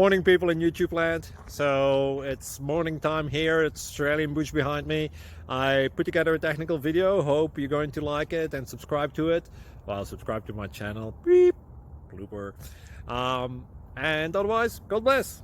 Morning, people in YouTube land. So it's morning time here. It's Australian bush behind me. I put together a technical video. Hope you're going to like it and subscribe to it. Well, subscribe to my channel. Beep. Blooper. And otherwise, God bless.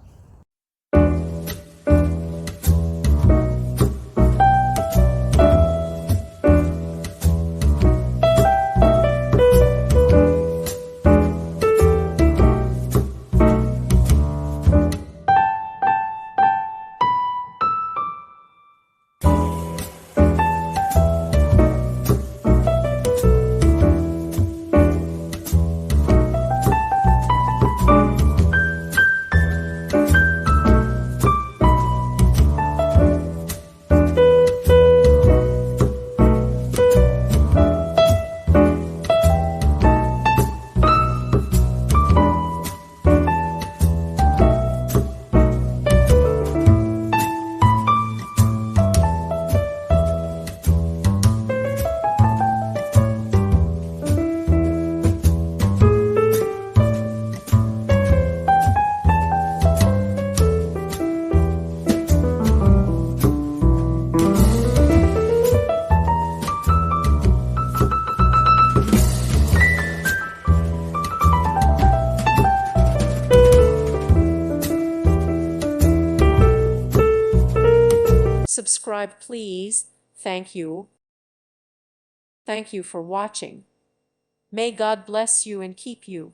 Subscribe, please. Thank you. Thank you for watching. May God bless you and keep you.